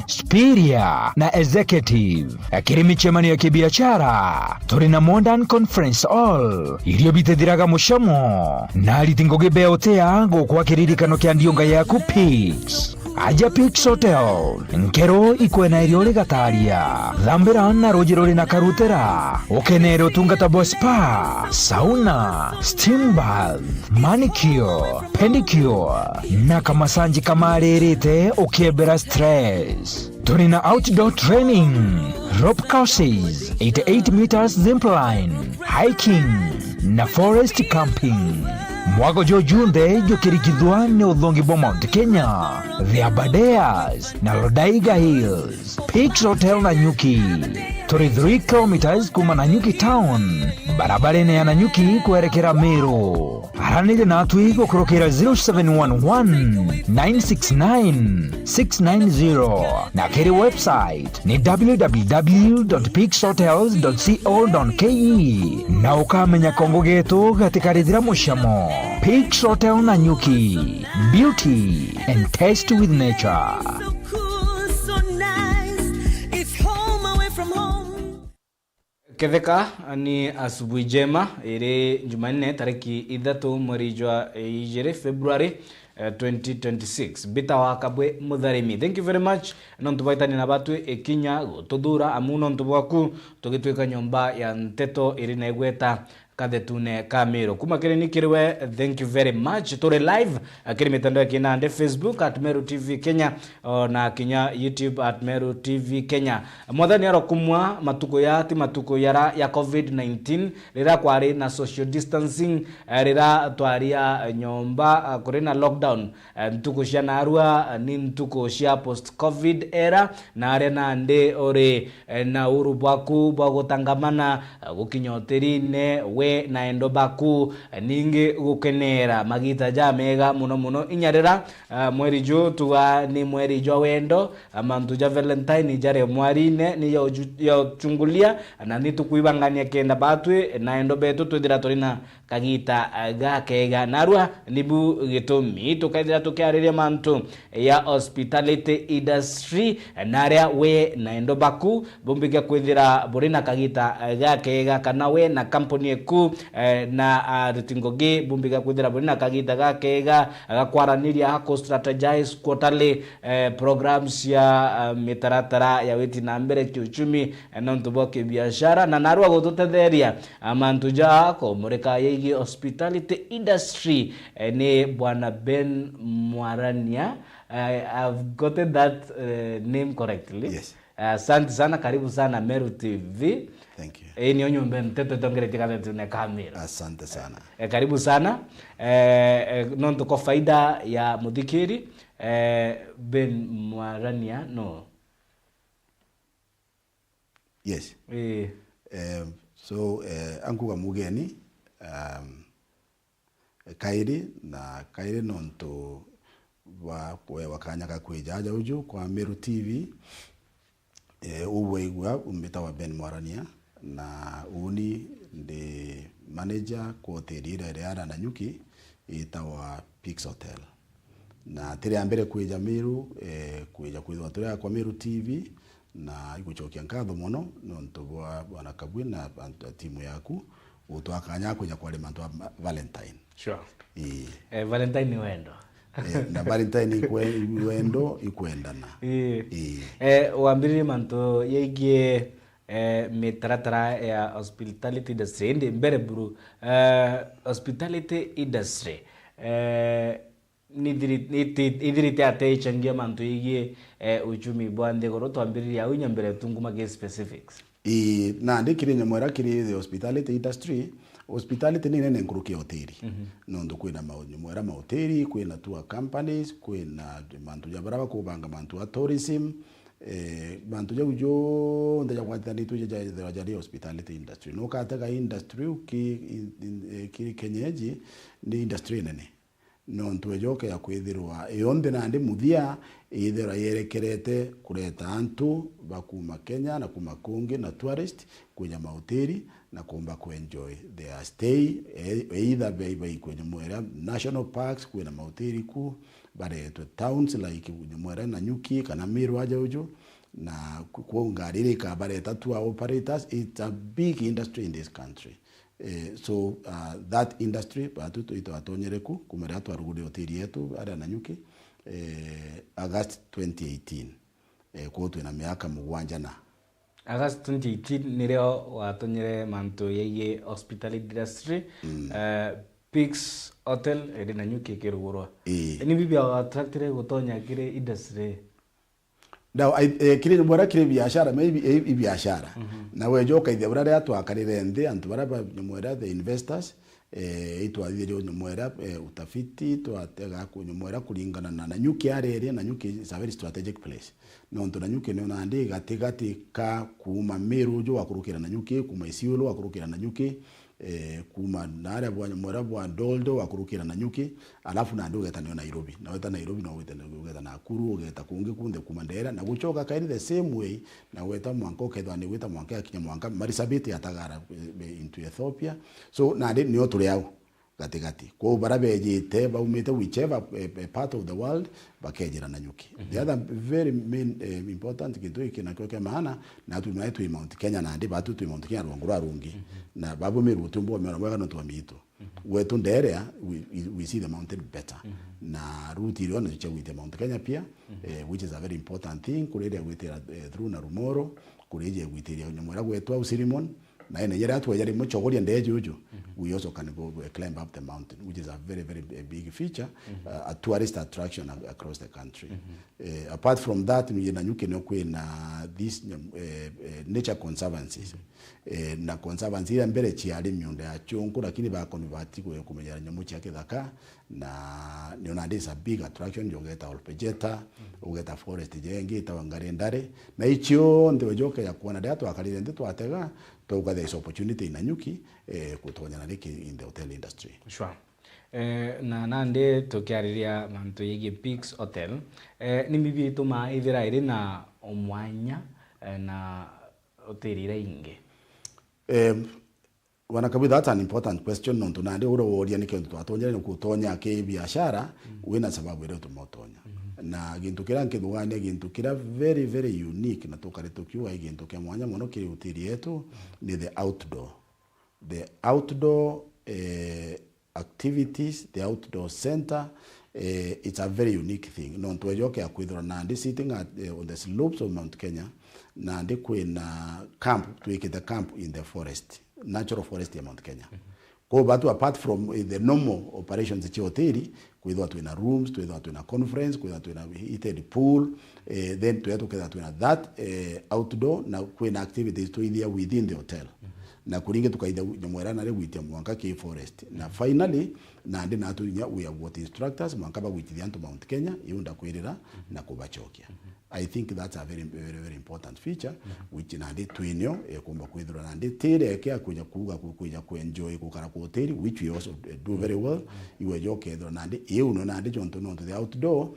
Spiria na Executive. Kiri michemani ya kibiashara turi na Modern Conference Hall iliyo bitethiraga mushamo na litingoge beotea gukwa kiririkano kya ndionga yaku Pix. Aja Pix Hotel nkero ikwena irio rigataria thambira na rujiro na karutera ukenero tungata bo spa, sauna, steam bath, manicure, pedicure na kamasanji kamarerete ukiebera stress. Turina outdoor training, rope courses, 88 meters zipline, hiking na forest camping. Mwago jo junde jo kirikidwa ne udhongi bo Mount Kenya, The Aberdares na Lodaiga Hills. Pix Hotel Nanyuki, 33 kilometers kuma Nanyuki town, barabara ne ya Nanyuki kuerekera Meru. Haranile na atu iko kurokera 0711 969 690 na kiri website ni www.pixhotels.co.ke na ukamenya kongo getu katika ridhira mushamo. Pix Hotel Nanyuki, beauty and taste with nature. Ketheka ni asubuhi njema ire Jumanne tariki 3 mwezi wa February 2026 bita wakabwe mutharimi. Thank you very much nontu baitani na batu ekinya gutudura amuno nontu bwaku tugitwika nyomba ya nteto iri na igweta kadetune kamero kuma kire nikiriwe. Thank you very much. Tore live akiri mitandao ya kinande Facebook @Meru TV Kenya na kinya YouTube @Meru TV Kenya. Mwathani arokumwa matuko ya ti matuko yara ya COVID-19 rira kwari na social distancing rira twaria nyomba kuri na lockdown ntuko cia narua ni ntuko cia post covid era na arena nde ore na uru bwaku bwa gutangamana gukinyoterine we na endo baku ningi gukenera magita ja mega muno inyarera mweri jo tuwa ni mweri jo wendo amantu ja Valentine jare mwarine ni ya chungulia na nitukuibangania kenda batwe na endo betu twithira torina kagita gakega narua nibu gitumi tukaithira tukiariria mantu ya hospitality industry naria we na endo baku bumbike kwithira burina kagita gakega kana we na company eku na rutingoge bumbika kwithira burina kagita gakega agakwaraниria hako strategize quarterly programs ya mitaratara ya witi na mbere kiuchumi nontu boke biashara na narua gututetheria amantu jako mureka yegi hospitality industry ni bwana Ben Mwarania. I've gotten that name correctly. Yes. Asante sana, karibu sana Meru TV. Thank you. Ni onyombe mteto tongere tikana tune kamera. Asante sana. Karibu sana. Nonto kwa faida ya mudhikiri Ben Mwarania no. Yes. So ankuga mugeni kairi nonto wakanya kakwejaja uju kwa Meru TV uweigwa umbita wa Ben Mwarania na uni ndi manager kwa hoteli ile ya Nanyuki itawa Pix Hotel na tiri ambere kweja Meru kweja kwithwa turi kwa Meru TV na iguchokia nkatho muno nontu bwana Kabwi na timu yaku utwakanya kweja kwa mantu wa Valentine. Sure. Valentine ni wendo. Na Valentine wendo ikwendana. Wambiri manto yege mitaratara ya hospitality industry ndi mbere buru hospitality industry nidhirite ate ichangia manto yege uchumi bwande goro twambiri ya unya mbere tunguma ge specifics. Na ndikiri nyamwera kiri the hospitality industry. Hospitality ni nene nkurukia hoteli. Nondo kwina mwera mahoteli, kwina tour companies, kwina mantu ya baraba kubanga mantu ya tourism, mantu ya ujo nda ya kwatani tuje ya hospitality industry. No kataka industry ki kenyeji ni industry nene. Nontu ejoke ya kwithirwa yonde nande muthia ithira yerekerete kureta antu bakuma Kenya na kuma kungi na tourist kwenye mahoteli na kumba kuenjoy their stay either by kwenye mwera national parks kwenye mahoteli ku bare to towns like Nyamwera na Nyuki kana Meru aja uju na kuongari ka bare tatu operators. It's a big industry in this country. So that industry batuto ito atonyereku kumera atu arugudi hoteli yetu ada na Nyuki August 2018 kwa tu na miaka mugwanja na August 2018 nileo watonyere manto yeye hospitality industry Pix Hotel ede na Nyuki kirugurwa ni bibi attractire gutonya kire industry now kire bora kire biashara maybe biashara na wejo kaithia bora ya twakarire nthi antu bara Nyamwera the investors itwathire Nyamwera utafiti twatega ku Nyamwera kulingana na Nyuki area na Nyuki is a very strategic place no ndo na Nyuki ne na ndi gatigati ka kuma Meru jo akurukira na Nyuki kuma Isiolo akurukira na Nyuki kuma nare bwa Nyamwera bwa Doldo akurukira na Nyuki alafu na nduga tani Nairobi na weta Nairobi na weta Nakuru ugeta kungi kunde kuma Ndera na guchoka kairi the same way na weta mwanko kedwa ni weta mwanka kinya mwanka Marsabit yatagara into Ethiopia so na ndi ni turi yao gatigati ko barabejite baumite whichever part of the world bakejera na Nyuki the other very main important kintu ikinakyoke maana na tu Mount Kenya na ndi batu tu Mount Kenya rwangura rungi na babu Meru tumbo mera no twamito wetu Ndere we see the mountain better na route ile na chicha with the Mount Kenya pia which is a very important thing kurede with through na Rumoro kureje with Nyamwera gwetu au Sirimon na ene yera tu yari mucho gori ndeje uju we also can go climb up the mountain which is a very big feature a tourist attraction across the country apart from that we na Nyuki no kwena this nature conservancies na conservancy ya mbere chiali myunda ya chonko lakini ba convert kumenya nyamuchi yake thaka na niona this a big attraction jogeta olpejeta ugeta forest jengi tawangare ndare na ichio ndio joka ya kuona datu akalile ndio twatega toka this opportunity na Nyuki kutonya na liki in the hotel industry sure na nande tokiariria manto yege Pix Hotel ni bibi tuma ithira iri na omwanya na hoteli ira inge wanakabi that's an important question no tunande uro woria ni kintu twatonya ni kutonya ke biashara wina sababu ile tumotonya na gintu kira nkidugane gintu kira very unique na tokare tokiwa gintu kya mwanya mono kiri hoteli yetu ni the outdoor activities the outdoor center it's a very unique thing no twejoke akwithora nandi sitting at on the slopes of Mount Kenya nandi kwina camp twikite camp in the forest natural forest ya Mount Kenya ko batu apart from the normal operations chi hoteli kwithwa twina rooms twithwa twina conference kwithwa twina heated pool then twina that outdoor na kwina activities twithia within the hotel na kuringe tukaida Nyamwera na rewitia mwanka ke forest na finally na ndi na tunya we are what instructors mwanka ba witithia to Mount Kenya yunda kwirira na kubachokia I think that's a very important feature which na ndi twinyo kumba kwithura na ndi tire ke akunya kuga kuenjoy kukara ku hotel which we also do very well iwe joke thro na ndi no na ndi jonto no to the outdoor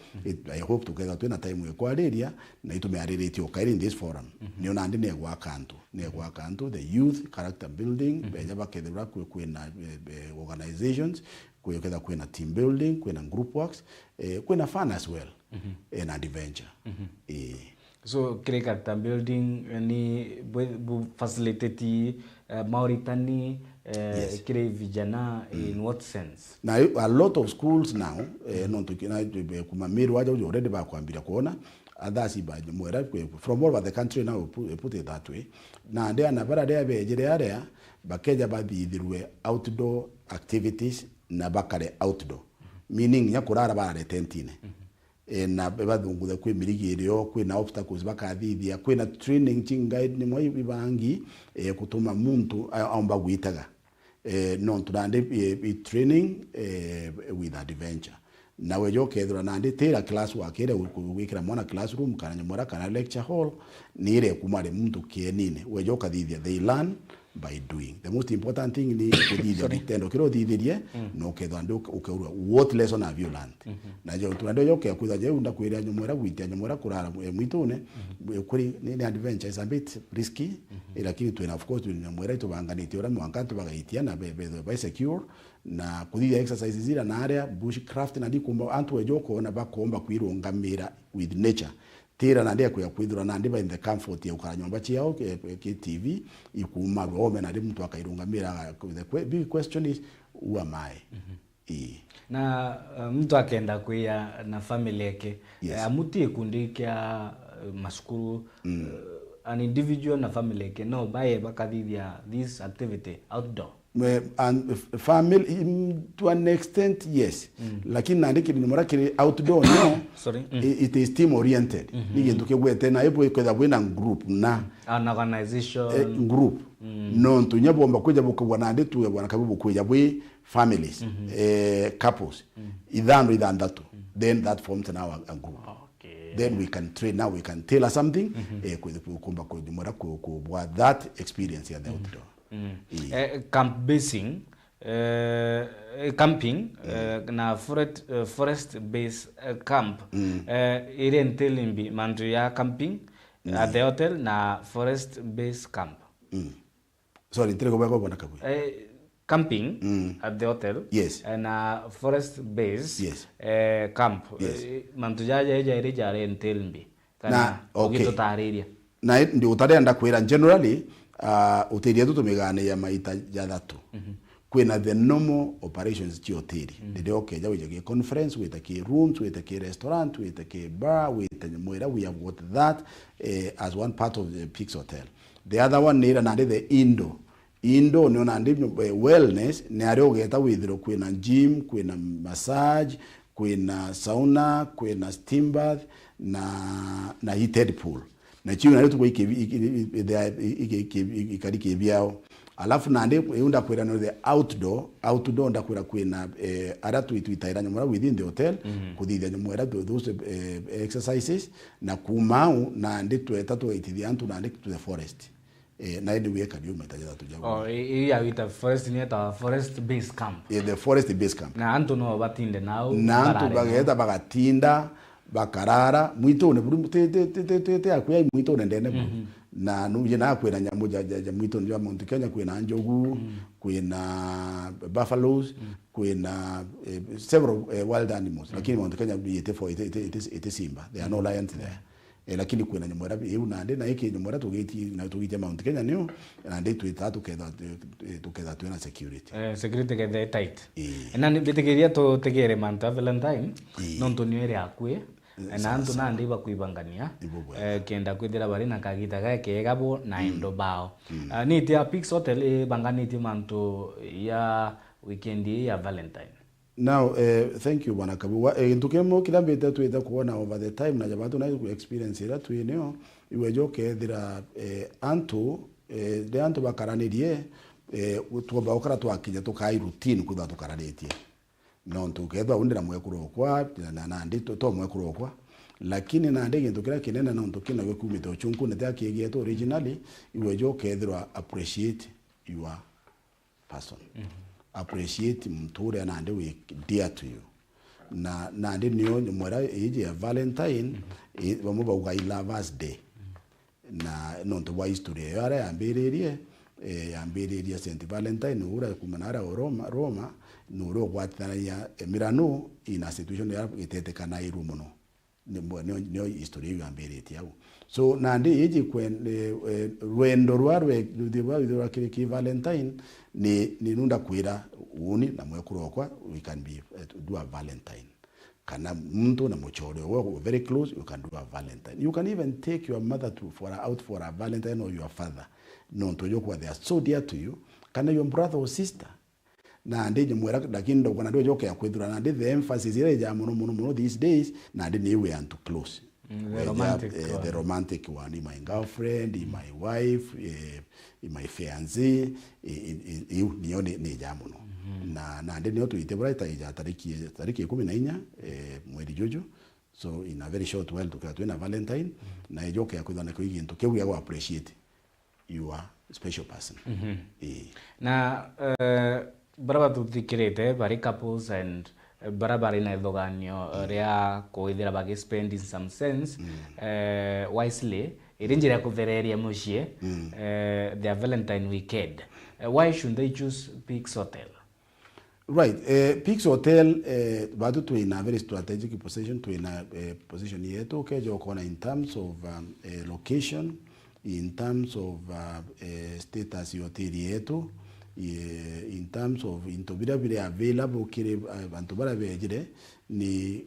I hope together twina time we kwariria na itumeaririti okairi in this forum ni na ndi ne gwa kanto the youth character building beja bakethura kwina organizations kwekeza kwina team building kwina group works kwina fun as well and adventure so character building ni facilitate Mauritania kire vijana in what sense now a lot of schools now no tukina kuma Meru waja already ba kwambira kuona others ba Nyamwera from all over the country now put it that way na ndia na bara dia bejere area bakeja bathithirwe outdoor activities na bakare outdoor meaning nya kurara bare tentine na bathunguthe kwi mirigirio kwi na obstacles bakathithia kwi na training guide ni mwa ibangi kutuma muntu aomba gwitaga no turande training with adventure na wejo kethura nandi tira class wakire gwikira mwana classroom kana Nyamwera kana lecture hall ni ile kumare muntu kienine wejo kathithia they learn by doing. The most important thing ni kudithia vitendo kiro thithirie no ketho andu ukeurwa what lesson have you learned. Na je tunado yoke kuitha je unda kwira nyumwera gwitia nyumwera kurara mwitune kuri ni adventure is a bit risky lakini tu of course nyumwera tubanganite ora mwanka tubagaitia na be secure na kuthithia exercises zira na area bushcraft na ndikumba antu ejoko na bakomba kwirungamira with nature tira na ndia kuya kwithura na ndiba in the comfort ya ukara nyumba chiao ke TV ikuma ome na mtu akairungamira. The big question is who am I? Na mtu akenda kuya na family yake amutie kundi kia masukuru an individual na family yake no baye bakathithia this activity outdoor. And family to an extent yes lakini nandiki ni morakiri outdoor no sorry it is team oriented ni nduke gwete na ebo kweza bwena group na an organization group no ntunya bomba kuja bukubwa nande tuwe bwana kabubu kuja bwe families couples idhan that then that forms now a group. Then we can train now we can tell us something kukumba kujumora ku that experience ya the outdoor. Camp basing camping na forest based camp ile ntelimbi mandu ya camping at the hotel na forest based camp. Sorry nteleko bako bona kabu camping at the hotel yes na forest based yes camp yes. Mandu ya ile jare ntelimbi kana okay tariria na ndio utarenda kwira generally uteria tutumigane ya maita ya thatu kwina the normal operations ci hoteli ndio keja wije conference with a rooms with a restaurant with a bar with a moira we have got that as one part of the Peaks Hotel. The other one near na the indo ni ona ndi wellness ne ario geta withiro kwina gym kwina massage kwina sauna kwina steam bath na heated pool na chiyo na letu kwa ikariki biao alafu na ande unda kwera no the outdoor nda kwera kwena aratu itaira nyamura within the hotel kuthithia nyamura those exercises na kumau na ande twetatu itithia antu na ande to the forest na ende weka bio metaja tujabu ya wita forest ni ta forest base camp the forest base camp na antu no batinde nao na antu bageta bagatinda bakarara mwito ne buri te akuya mwito ndene na nuje na kwena nyamuja mwito ndio Mount Kenya kwena njogu kwena buffaloes kwena several wild animals lakini Mount Kenya yete for it simba there are no lions there lakini kwena nyamora na ande na yake nyamora tugiti Mount Kenya nio na ande tuitatu tukeza tuena security get tight na nibitegeria to tegere manta Valentine non to niere akwe na antu na ndiba kuibangania kenda kwithira bari na kagita gake gabo na endo bao ni tia Peaks Hotel banganiti mantu ya weekend ya Valentine. Now thank you bwana kabu ntukemo kilambeta tuita kuona over the time na jabatu na experience ira tuineo iwejo kethira antu de antu bakaranirie tuba okara twakija tukai routine kutha tukaranitie no tukethwa undira mwekuro kwa na ndito to mwekuro kwa lakini na ndege ndokira kinena no ndokina wekumite ochunku nete akigeto originally iwejo kethwa appreciate your person appreciate mture na ande we dear to you na ande niyo mwera ije ya Valentine bamuba ugai lovers day na no to wa history yara yambererie St Valentine ura kumanara Roma nuro gwatana ya Milano ina situation ya itetekana irumono nyo history yamberetie yao so nandi ije kwen rwendo rwarwe ndiba kiri Valentine ni nunda kwira uni na mwekurokwa we can be do a Valentine kana mtu na mochore wewe very close you can do a Valentine. You can even take your mother out for a Valentine or your father no to yokwa they are so dear to you kana your brother or sister na ndeje mwera lakini ndo kana ndojo ya kwethura na the emphasis ile ja mono these days na ndi we are too close the romantic one my girlfriend my wife my fiancé niyo ni jamuno na ndi niyo tuitebura itaija tariki 14 mwezi jojo so in a very short while tukatwena Valentine na ejoke ya kwithana ko igintu kebuya go appreciate your special person. Na baraba tuthikirite bari couples and barabara ina ithoganio ria kuithira bagi spend in some sense wisely irinjira ya kuthereria mucie their Valentine weekend. Why should they choose Peaks Hotel? Right, Peaks Hotel bado tu in a very strategic position, to in a position yetu kejo kona in terms of location, in terms of status hoteli yetu, in terms of intobira bile available kile antobara bejire ni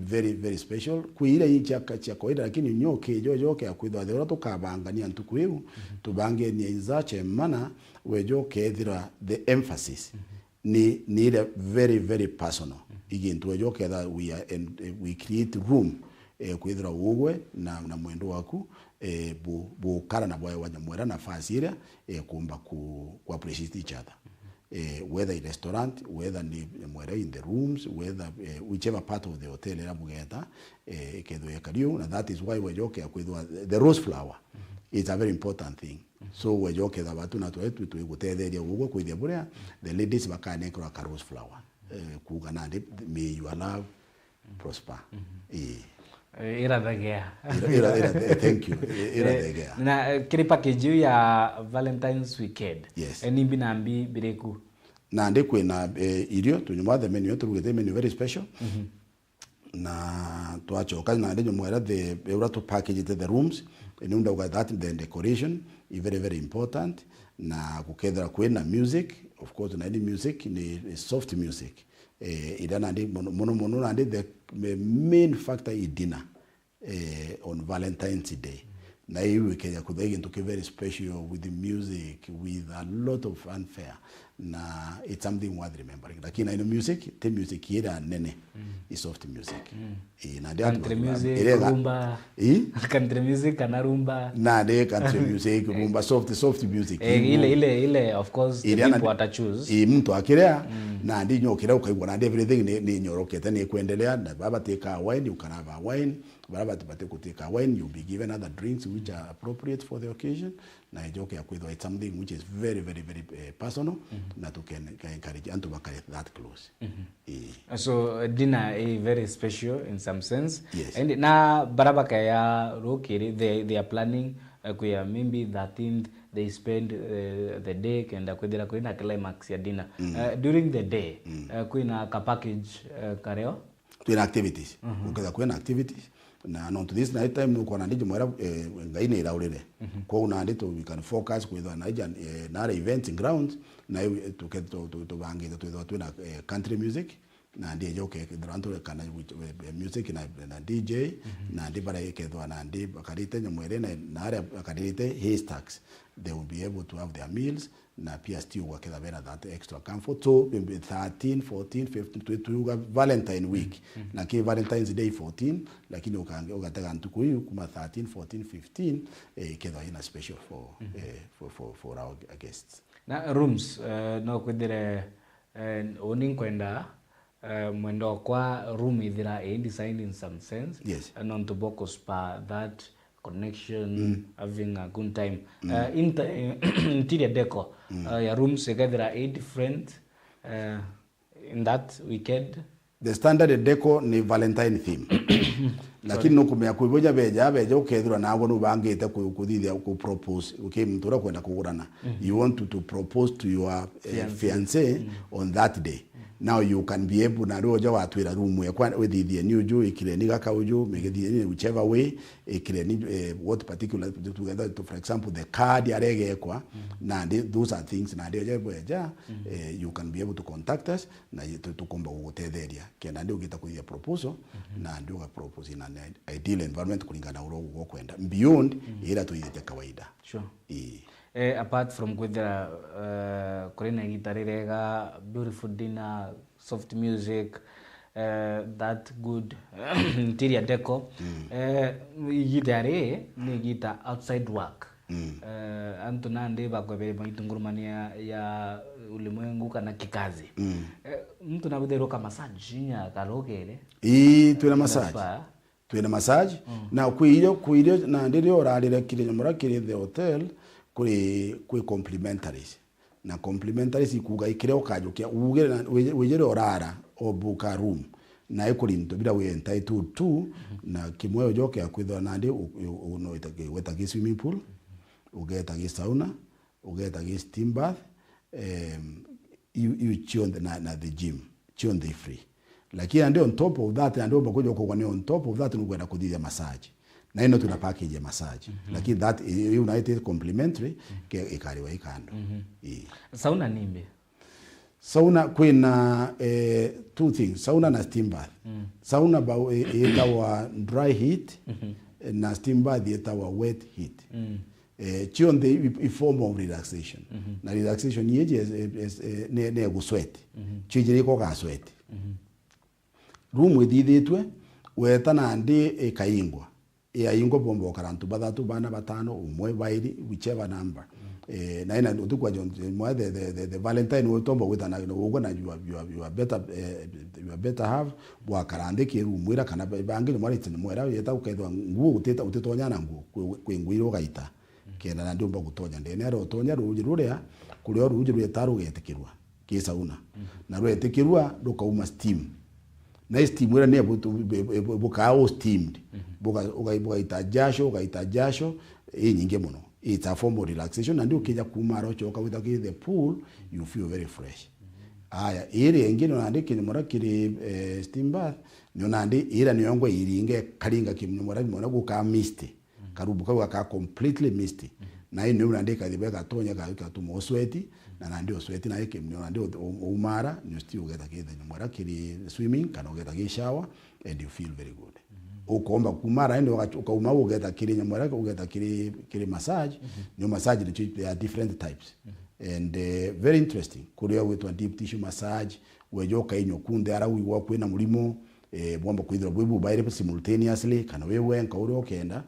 very very special kuira ichaka cha kawaida, lakini nyoke joke akwidwa thero tukabangania ntukuyu tubange ni izache mana wejoke thira the emphasis ni need a very very personal igintu wejoke that we create room kwithira ugwe na mwendo waku bu kara na boya wanyamwera nafasi ile kumba ku appreciate each other, whether in restaurant, whether ni mwera in the rooms, whether whichever part of the hotel era mugeta kedo yakariu, and that is why we joke akwithwa the rose flower is a very important thing. So we joke that batu na twetu tuigutetheria ugwo kwithia buria the ladies bakane kwa rose flower kugana may your love prosper. Ira thegea. Thank you. Ira thegea. Na kiri package ya Valentine's weekend. Yes. Eni binambi bireku. Na ndekwe na irio tunyuma the menu yetu rugete menu very special. Na tuacho kazi na ndenyo mwera the eura to package the rooms enda uga that the decoration is very very important na kukethera kwena music, of course na any music ni soft music. Idana ndi mono na ndi the main factor is dinner on Valentine's Day. Na hiyo Kenya kudhege ntoke very special with the music, with a lot of fanfare. Na it's something worth remembering. Lakini ino music, the music here nene is soft music. Na country music, rumba. Country music kana rumba. Na de country music, rumba, soft music. Ile of course the people ata choose. Mtu akirea na ndi nyokira ukaigwa na everything ni nyorokete ni kuendelea na baba take a wine, you can have a wine. Baraba tupate kuteka wine, you'll be given other drinks which are appropriate for the occasion. Na joke ya kwithwa it's something which is very very very personal na to can encourage and to work that close. So dinner is very special in some sense. Yes. And na baraba kaya rokiri they are planning kuya maybe 13th they spend the day and kwithira kwina climax ya dinner. During the day kuina ka package kareo to activities. Ukeza kwena activities na not this night time uko na ndije mwera ngaine iraurire kwa una ndito we can focus with na event in grounds na to bangi to na country music na ndiye joke duranto kana music na DJ na ndibara yekedwa na ndi bakarite nyamwere na ara bakarite haystacks, they will be able to have their meals na pia still wakela bena that extra comfort. So 13, 14, 15 to Valentine week na ki Valentine's Day 14 lakini ukataka ntuku hiyo kuma 13, 14, 15 kedwa ina special for our guests. Na rooms no kwendere owning kwenda mwendo kwa room idira designed in some sense. Yes. Non to boko spa that connection, having a good time. Interior decor ya rooms together different in that weekend. The standard decor ni Valentine theme. Lakini nukumya kuiboja beja ukethura nago nubangite kuthithia ku propose mtura kwenda kugurana. You want to propose to your fiancé on that day. Now you can be able na roja watwira room ya kwa withithia new ju ikireni gaka uju megethie whichever way ikireni what particular together to, for example the card yaregekwa na those are things na ndio boja you can be able to contact us na tukomba gugutetheria kenda ndio gita kuthia proposal na ndio ga propose in an ideal environment kulingana uro kwenda beyond ila tuithite kawaida. Sure. Apart from kwithira kurina gitarega beautiful dinner, soft music, that good interior decor, gitare ni gita outside work. Antu nande bakwebe maitungurumania ya ulimwengu kana kikazi. Mtu na kuderoka massage nya karokere. Tuna massage. Tuna massage na kuiyo na ndirio orarire kire nyamura kire the hotel kwe complementaries na complementaries ikuga ikireo kajukia ugere wejere orara obuka room na ikurinto bila we entitled to na kimwe joke akwitho nandi uno itake swimming pool ugeta sauna ugeta steam bath you chionde na the gym chionde free lakini ande on top of that ande obakojo kwa on top of that nukwenda kuthithia massage na ino tuna package ya massage lakini that united complementary ke ikariwa ikando sauna nimbe sauna kwina two things sauna na steam bath sauna ba itawa dry heat na steam bath itawa wet heat chion the form of relaxation na relaxation yeje ne go sweat chijiri ko ka sweat room withithitwe wetana ndi kaingwa ya ingo bombo karantu bathatu bana batano umwe bairi whichever number na ina utukwa mwa the valentine utombo wetana ugo na you are better have bwa karande ke umwira kana bangire mwari tene mwera yeta ukaithwa nguo utetonya na nguo kwingwiro gaita kena na ndio mbagutonya ndene aro tonya ruji ruria kurio ruji rwetaru getikirwa kisauna na rwetikirwa rukauma steam na steam ira ne bukao steamed buka ita jasho nyinge muno it's a form of relaxation and ukija kumaro choka with the pool you feel very fresh aya ire ngine nandi kinimora kiri steam bath nyo nandi ira nyongwe iringe karinga kimnyomora mona guka misty karubuka ka completely misty na ino nandi kadibeka tonya ka tumo sweaty na ndio sweaty na yake mnyo ndio umara nyo still ugeta kide nyomora kiri swimming kana ugeta ki shower and you feel very good ukomba kumara ndio ukauma ugeta kiri nyomora ugeta kiri massage nyo massage there are different types and very interesting kuria with deep tissue massage wejoka inyo kunde ara wiwa kwena mulimo bomba kwithira bwebu baire simultaneously kana wewe nkauri okenda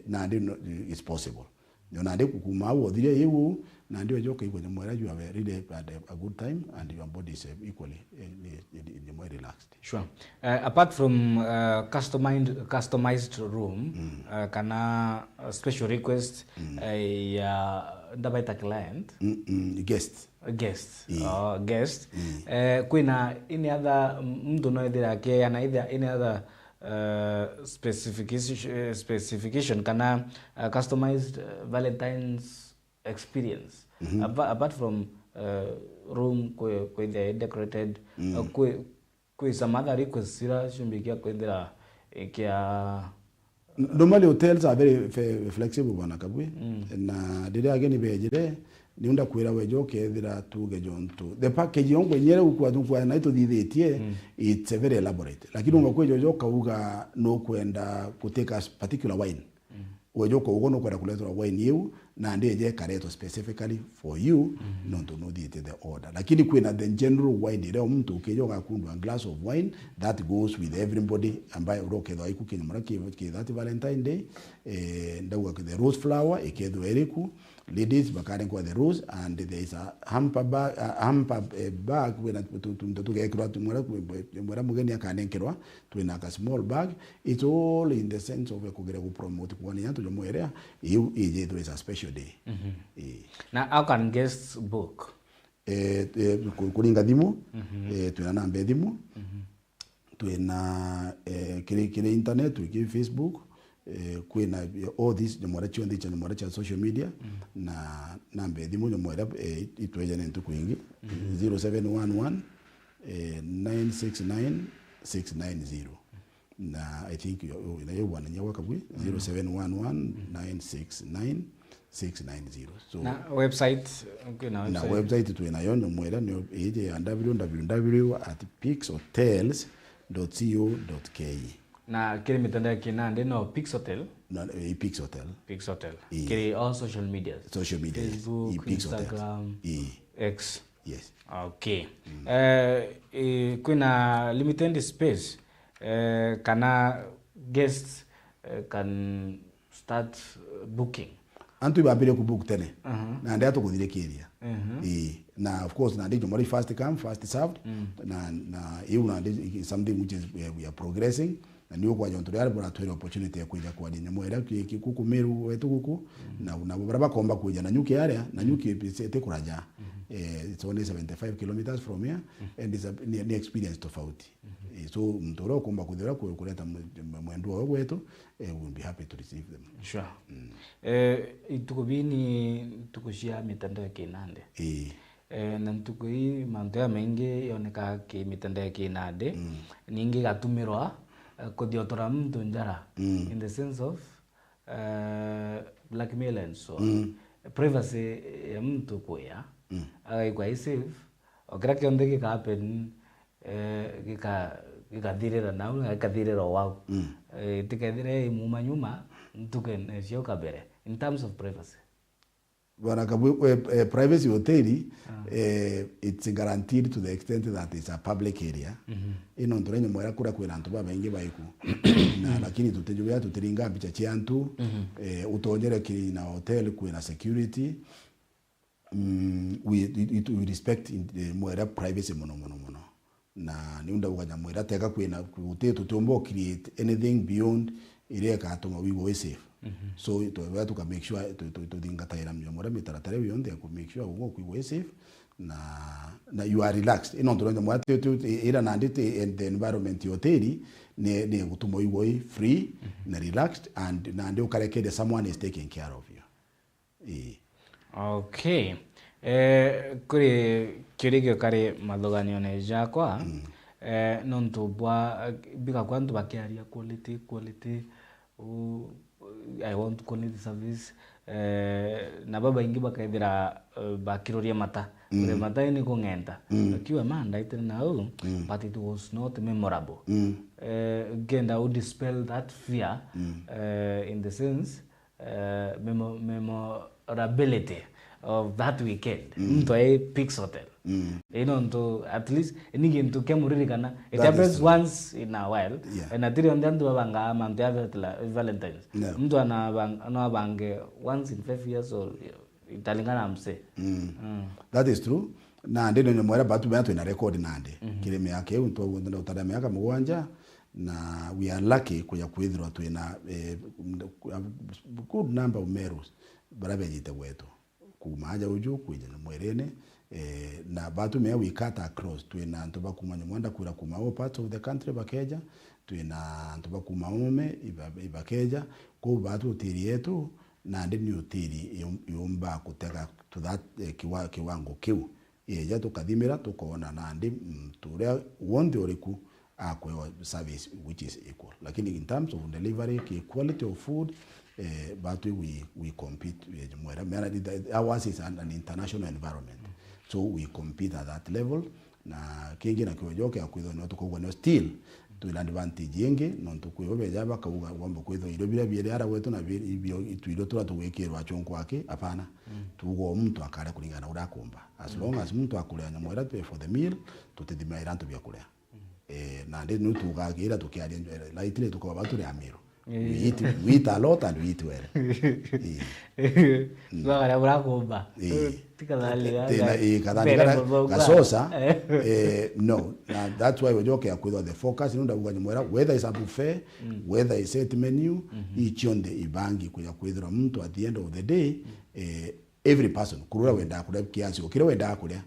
na ndio it's possible ndio nandi kukuma wothiria yewu na ndio joka iko nyamwera you have really had a good time and your body is equally more relaxed. Sure. Apart from customized room, kana special request ya ndabaita client guest guest kwina any other mtu no ithira ke ana either any other specification kana customized Valentine's experience apart from room kwe the decorated kwe some other requests sira shumbikia kwendera kia normally hotels are very flexible bana kabwe na dire ageni bejire niunda kwira wejo kethira tuge jonto the package yongo nyere ukwa na ito thithitie it's very elaborate lakini ungakwejo joka uga no kwenda kuteka particular wine wejo ko ugo no kwenda kuleta wine you na ndiye kareto specifically for you not to know the order lakini kwina the general wine ile mtu ukejo gakundu a glass of wine that goes with everybody ambaye urokethwa ikukinya maraki that Valentine Day ndawa the rose flower ikedho eriku ladies bakare kwa the rose and there is a hamper bag when tugekirwa tumwera mugeni akanenkerwa twina ka small bag it's all in the sense of kugera ku promote kwa ni yanto jomwerea you is a special day. Now how can guests book? Kuringa thimu twina namba thimu twina kire internet wiki Facebook kwina all this nyamwara chionde cha nyamwara cha social media na namba thimu nyamwara itweje nento kwingi 0711 969 690 na I think you wana nyawa kabwe 0711 969 690 so na website na website tu inayo nyamwera ni ije www.pixhotels.co.ke na kile mitandao kinande no Pixhotel na Pixhotel kile all social media Facebook, Instagram, X. Yes. Okay. Kuna limited space kana guests can start booking. Antu babire ku book tene na ndio tukuthire kiria na of course na ndio more first come first served na you na something which is we are progressing na niyo kwa jonto yale bora twere opportunity ya kuja kwa nyamwera kikuku meru wetu kuku na baraba komba kuja na nyuki area na nyuki te kuraja it's only 75 kilometers from here and it's a experience tofauti so mtoro komba kudera kuleta mwendo wao wetu we'll be happy to receive them. Sure. Itukubini tukushia mitandao ya kinande. Na ntuko hii mantoya mengi yoneka ki mitandao ya kinande ningi gatumirwa kodiotora mtu njara in the sense of blackmail and so privacy ya mtu kuya kwa isave okira kionde ki happen kikathirira nau kikathirira wao tikethire muma nyuma ntuke sio kabere in terms of privacy. Bwana Kabwe, privacy hoteli it's guaranteed to the extent that it's a public area. Ino ntorenye mwera kura kwena ntu baba ingi baiku na lakini tutejubya tutiringa bicha chiantu utonyere kiri na hotel kwena security we respect mwera privacy mono na niunda ukanya mwera teka kwena ute tutombo create anything beyond ile ka atoma we go safe. So we have to make sure to dinga taira mjomora mitaratare beyond there to make sure we safe na you are relaxed ino ndo mwa ira na ndite in the environment hoteli ne gutumo iwe free na relaxed and na ndio karekede someone is taking care of you. Okay. Kuri kirigyo kare madogani oneja kwa nonto bwa bika kwantu bakiaria quality I want quality service na baba ingi bakaithira bakiroria mata ure mata ni kongenta kiwa manda ite now but it was not memorable genda would dispel that fear in the sense memorability of that weekend mtu ai Pix Hotel ndo at least ningi ntu kemuririkana it happens once in a while and atiri on them babanga mantu ya Valentine's mtu ana bange once in 5 years or italingana amse that is true na ndino nyomwera batu batu ina record nande kireme yake untu ndo utadame yaka mugwanja na we are lucky kuya kwithirwa twina good number of meros barabe jite wetu kumaja uju kuja mwerene na batu mea we cut across twina ntoba kumanya mwanda kura kumao parts of the country bakeja twina ntoba kumaume ibakeja ko batu utiri yetu na ndi utiri yomba kuteka to that kiwango kiu yeja tukadhimira tukoona na ndi turea wonde oriku akwe service which is equal lakini in terms of delivery quality of food but we compete with mwera ours is an international environment so we compete at that level na kingi na kiwajoke akwitho no tukogwa no still to advantage yenge no tukuyobe jaba kauga wambo kwitho iro bila bile ara wetu na ibyo itwiro tura tuwekero achonko ake apana tugo mtu akara kulingana urakomba as long as mtu akule nyamwera pay for the meal tutedima iranto bya kule na ndi nutu gagira tukialia lightly tukoba batu ya amiro we eat a lot and we eat well. Bagara brakomba. Tikadalia. Kasosa. No. That's why we joke with the focus nunda uganyumwera whether is a buffet, whether is set menu, each on the ibangi kuya kwithira mtu at the end of the day every person kurura wenda kula kiasi ukira wenda kula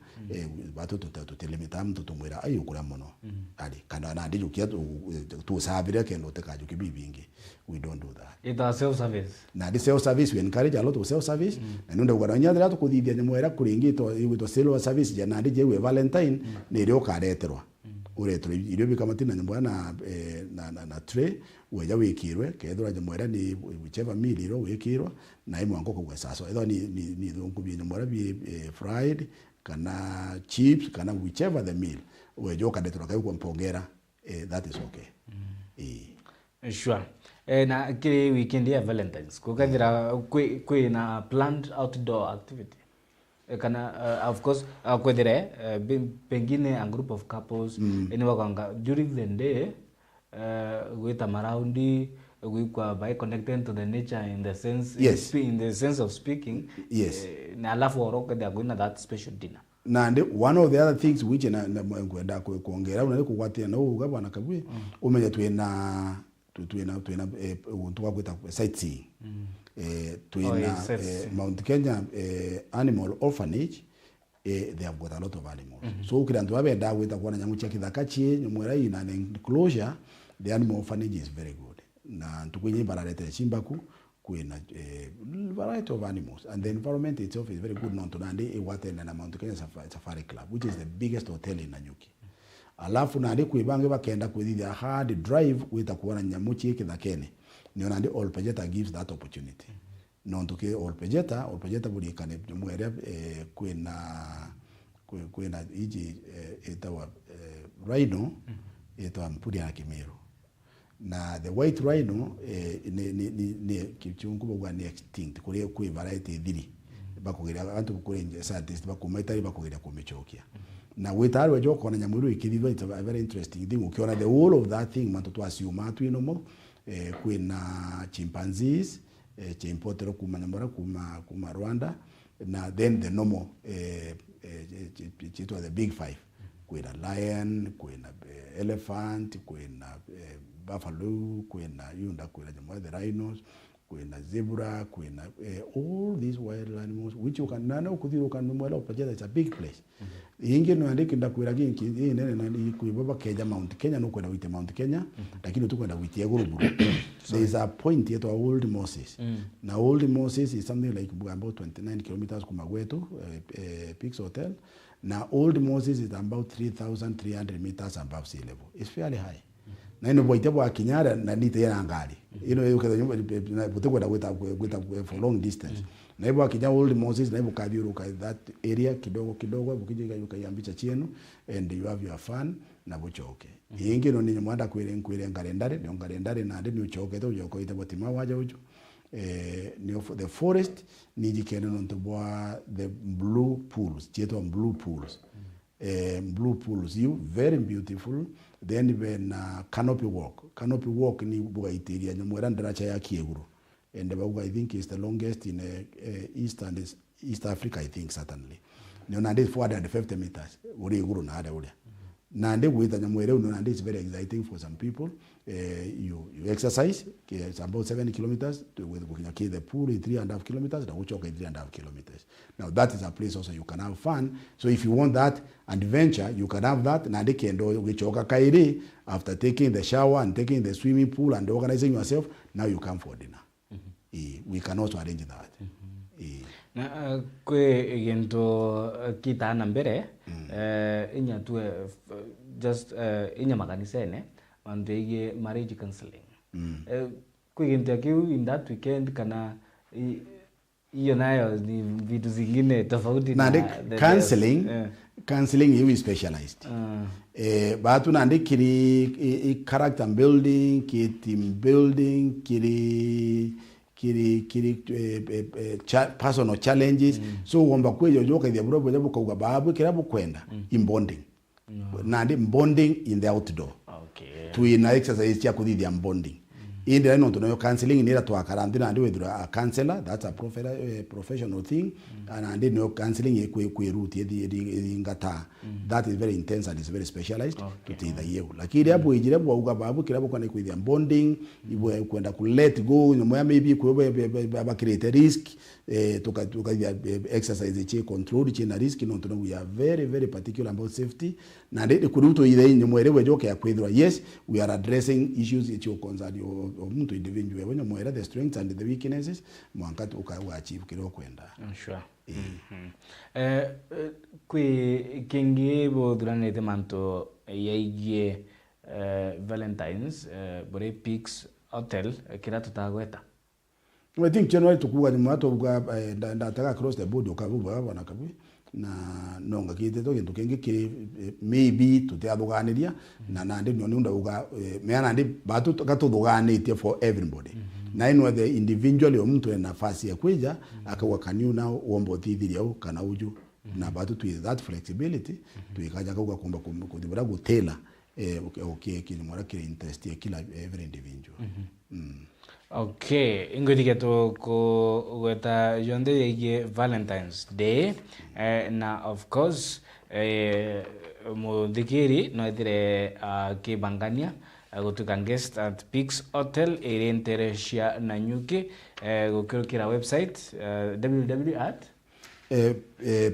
batu tutelemeta mtu tumwira ayo kula mono ali kana na ndi ukia tu savira kendo tekaje kibibingi we don't do that it is self service na the self service we encourage a lot of self service na nunda uganya ndira to kuthithia nyamwera kuringito with self service jana ndi we Valentine ni rio kareterwa uretro irio bikamatina nyamwera na tray weja wikirwe kethura nyamwera ni whichever meal iro wikirwa na imwe ngoko kwa sasa either ni ngubye nyamwera bi fried kana chips kana whichever the meal wejo kadetura kai kwa mpongera that is okay sure na kile weekend ya Valentine's kukathira kwe na planned outdoor activity kana of course kwethire pengine a group of couples anywhere during the day with a maraundi we by connecting to the nature in the sense in the sense of speaking na alafu oroka they are going at that special dinner na one of the other things which na kwenda kuongera unale kugwatia na uga bwana kabwe umenya twena tuina untuwa kweta sightseeing tuina Mount Kenya Animal Orphanage. They have got a lot of animals. So ukirantu abenda gwita kuona nyamu cia kithaka chie nyumwera ina an enclosure, the animal orphanage is very good. Na ntukwinyi bararete chimbaku kwina variety of animals, and the environment itself is very good. Nonto nandi iwate na Mount Kenya Safari Club, which is the biggest hotel in Nanyuki. Alafu nandi kuibange bakenda kwithia hard drive gwita kuona nyamu cia kithakene. Nio nandi Olpejeta gives that opportunity. Nonto ke Olpejeta buri kane mwere kwina iji etawa rhino etawa mpuri ya Kimeru. Na the white rhino ni kichungu bwa ni extinct kuri ku variety thiri bakugira abantu kuri scientist bakumaitari bakugira kumechokia. Na witarwe joko na nyamuru ikithithwa, it's a very interesting thing. Ukiona the whole of that thing manto twasiuma atu inomo kwina chimpanzees chimpotero kuma nyamura kuma Rwanda, na then the normal chitwa the big five, kwina lion, kwina elephant, kwina buffalo, kwina yunda, kwina nyamura the rhinos, kwina zebra, kwina all these wild animals which you can nana ukuthiru kan mwela Olpejeta. It's a big place. Ingi no andiki ndakwira ginki nene na kuibaba Kenya Mount Kenya no kwenda wite Mount Kenya, lakini tukwenda wite Eguruburu. There is a point yet Old Moses. Now Old Moses is something like about 29 kilometers from Magweto Peaks Hotel. Now Old Moses is about 3,300 meters above sea level. It's fairly high. Na ino boite bwa Kinyara na nite yana ngali. Ino ukeza nyumba butekwenda gwita for long distance. Na ibo akija Old Moses na ibo kadhiruka that area kidogo bukije yukayambicha chienu, and you have your fun na buchoke. Ingi no ni mwanda kwire ngarendare na ndi uchoke to yoko ite botima waja ujo. The forest ni jikene no ntobwa the blue pools, cheto blue pools. Blue pools, you very beautiful. Then even canopy walk ni buga iteria nyamwera ndaracha ya Kieguru, and I think is the longest in East Africa, I think certainly. No, nande 450 meters uri guru na ada ule nande gwita nyamwera uno nande is very exciting for some people. You exercise, it's about 7 kilometers with the pool is 3.5 kilometers, the uchoka is 3.5 kilometers. Now that is a place also you can have fun. So if you want that adventure, you can have that. Nande kendo uchoka kairi after taking the shower and taking the swimming pool and organizing yourself. Now you come for dinner. We can also arrange that. Na kwe gento kita na mbere inya tu just inya makanisene mandege marriage counseling. Kwe gento kiu in that weekend kana hiyo nayo ni vitu zingine tofauti na counseling you is specialized. Batu nande kiri character building, kiri team building, kiri personal challenges. So wamba kwejo joka dia bro boja buka babu kirabu kwenda in bonding. Nande bonding in the outdoor. Okay. To ina exercise ya kuthithia bonding. In the no to counseling ni to akarandina and with a counselor, that's a professional thing, and no counseling e route ngata. That is very intense and is very specialized. To the year lakini hapo ijire bwa ugababu kirabo kwa kwithia bonding ibo kwenda ku let go nyomo maybe kwa create risk toka exercise che control che na risk no to we are very particular about safety na de kuruto ile nyomo erewe joke ya kwithwa. Yes, we are addressing issues that you concern of mtu individual wenye mwera the strengths and the weaknesses mwankati ukawachieve kilo kwenda. Sure. Kwe kingi bo durane te manto yaige Valentine's bore Peaks Hotel kira tutagweta. I think January tukuwa ni mwato uga ndataka cross the board ukabuba wana kabi na nonga kite to kintu kingi kiri maybe tutaduganiria na nande nyonunda uga meana ndi batu katuduganitie for everybody. Na ino the individual yo mtu ena nafasi ya kuja akawa kaniu na uombo thithiri au kana uju na batu tu that flexibility tuikaja kwa kumba kudibura gutela okay kinimora kile interest ya kila every individual. Okay, ingoti to ko weta jonde ye Valentine's Day na of course mo dikiri no dire ke bangania gutuika guest at Peaks Hotel iri Teresia Nanyuki gukirukira website www at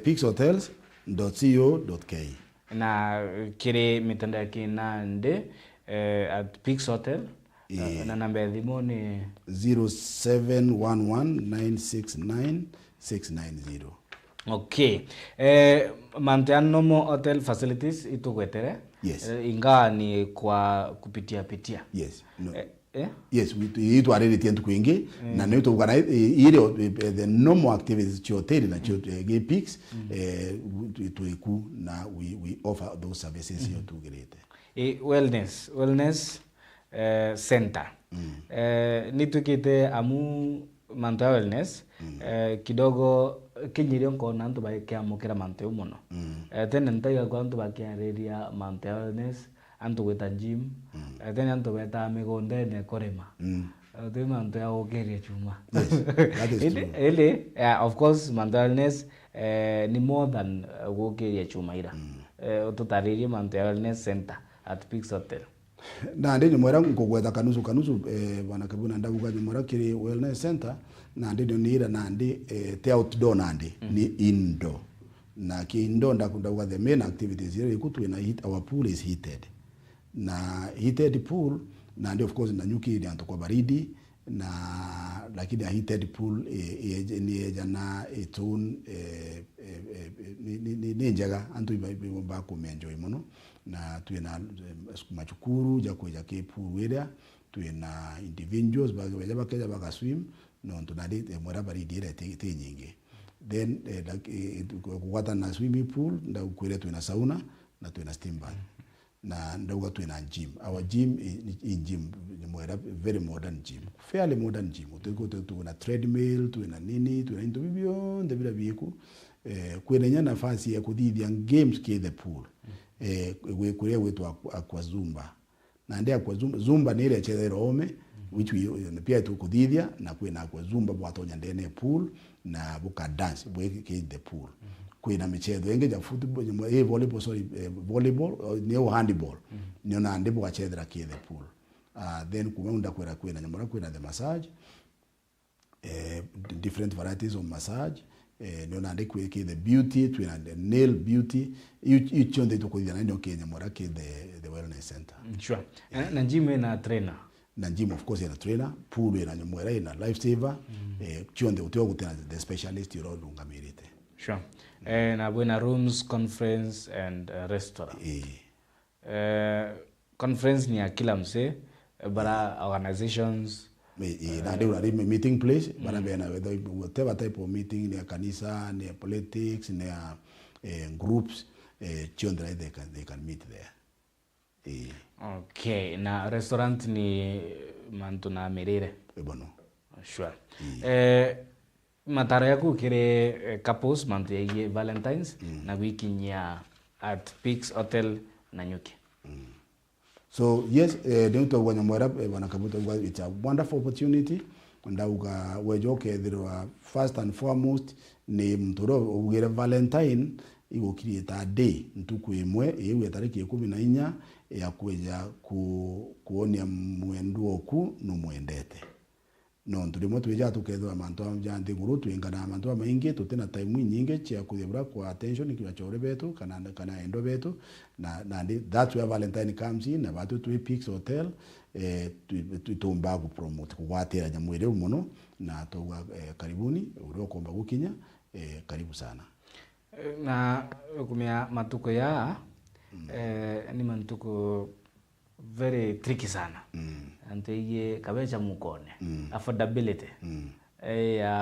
peakshotels.co.ke na kiri mitandao ya kinande at Peaks Hotel na namba ya thimu ni 0711969690. Okay. Manteanomo hotel facilities itugwetere. Yes. Ingawa ni kwa kupitia. Yes. No. Yes, we to arrange it kwingi na ne to gana ile the normal activities hotel na Peaks to iku na we offer those services here to great. Wellness center. Nitukite amu manto wellness kidogo kinyirio nkona ntu bakiamukira manto muno. Tene ntaiga kwa ntu bakiareria manto wellness antu gweta gym tene antu beta migondene korema tene manto ya ogeria chuma. That is true. Ele of course manto wellness ni more than ogeria chuma ira tutaririe manto wellness center at Peaks Hotel. Na ndi mwera ngogwetha kanusu bwana Kabuna ndabuga mwera kiri wellness center na ndi nira na ndi te outdoor na ndi ni indoor na ki indoor ndabuga the main activities here ikutu na our pool is heated na heated pool na ndi of course na nyuki ndi anto kwa baridi na lakini heated pool ni jana etun ni njega antu ibomba ku enjoy muno na tuena machukuru jakoja ke pool weda tuena individuals baje bakaja baka swim no tunadi mwera baridi ile te nyingi then kuwata na swimming pool nda ukwele tuena sauna na tuena steam bath na ndoga tuena gym. Our gym in gym mwera very modern gym, fairly modern gym. Tuena treadmill, tuena nini, tuena into bibio ndabira biku kwenenya nafasi ya kuthithia games ke the pool kuria wetu akwa zumba na ndia kwa zumba ni ile chezero ome which we pia tukuthithia na kwena akwa zumba bwatonya ndene pool na buka dance bweke the pool kwena michezo enge ja football volleyball ni handball ni na ndebo wachezera ke the pool then kuunda kwena nyamara kwena the massage different varieties of massage no na ndi kweke the beauty twina the nail beauty each on the to kuthia na Kenya morake the wellness center. Sure. Na gym na trainer. Na gym of course na trainer, pool na nyomwera na lifesaver chionde utio gutena the specialist yoro lungamirite. Sure. Na bwana rooms, conference and restaurant. Conference ni ya kila mse bara organizations na ndio na meeting place bana bena whatever type of meeting ni kanisa ni politics ni groups children they can meet there. Okay, na restaurant ni mantu na merire bono. Sure. Matara yaku kire couples mantu ye Valentines na wiki nya at Peaks Hotel Nanyuki. So yes, dentro wa nyamwera bana Kabuta it's a wonderful opportunity ndauga wejoke thirwa first and foremost ni mtoro ugire Valentine igukirita day ntuku imwe yewe tariki 14 ya kweja kuonia mwendu oku no mwendete no ndurimo tweja tukethwa mantu amjandi nguru twingana mantu amaingi tutena time nyingi chia kuthebra kwa attention kiwa chore betu kana endo betu na that's where Valentine comes in na batu tu Peaks Hotel tutomba ku promote kuwatera nyamwere muno na toga karibuni urokomba gukinya karibu sana na kumia matuko ya ni mantuko very tricky sana anteye kabecha mukone affordability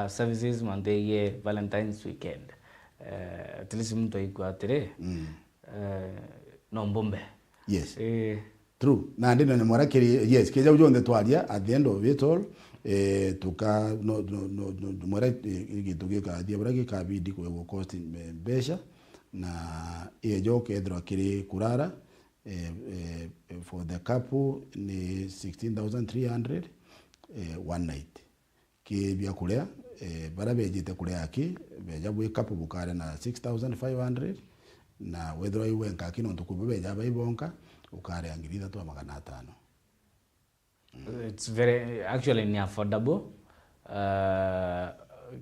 services manteye Valentine's weekend at least mtu aikuwa tere no mbombe. Yes. True. Na ndino ni mwarakiri yes keja ujonde twalia at the end of it all tuka no mwara gituge dia brage ka bidi ko cost besha na ejo kedro kiri kurara for the couple ni 16,300 one night ki bia kulea barabe jite kulea ki beja bwe couple bukare na 6,500 na wedro iwe nkakino ntukubebe jaba ibonka ukare angirida tu 500. It's very actually ni affordable.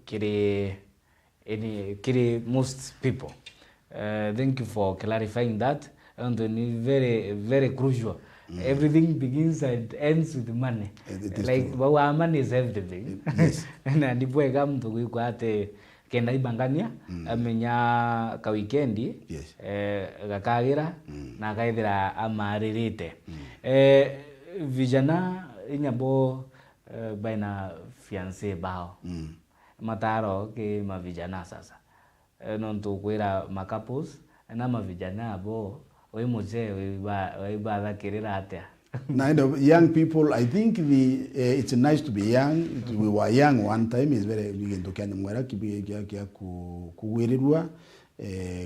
Kiri most people. Thank you for clarifying that. And it's very, very crucial. Everything begins and ends with money. Like money is everything. Yes. Na ndipo ega mtu gwikwa ate kenda ibangania amenya ka weekendi Yes. gakagira na kaithira amaririte. Vijana inyabo baina fiancé bao. Mataro ke mavijana sasa. Nonto kwera makapos na mavijana abo we mzee we ba kirira atia. Now, young people, I think it's nice to be young. We were young one time. It's very big to kanya mwera kia kuwirirwa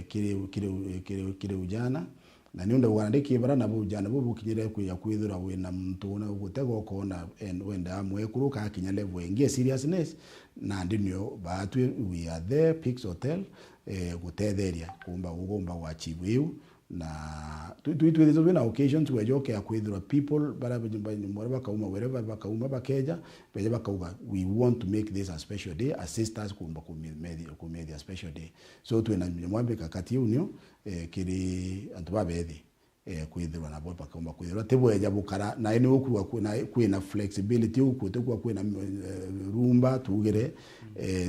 kire ujana. Na niunda wanade kibara na ujana bubu kinyere kuya kwithura we na mtu na gutego kona wenda amwe kuruka kinya level ingie seriousness na ndinyo batu we are there Pix Hotel gutetheria kumba ugomba wa chibu na tuitwithizo wina occasions we joke akwithura people bara mwara bakauma wherever bakauma bakeja beje bakauga we want to make this a special day, as sisters kumba kumedia special day, so twina mwambe kakati unyo kiri antu babethi kwithirwa na bo bakauma kwithirwa tebweja bukara na ene okuwa kwina flexibility ukutekwa kwina rumba tugire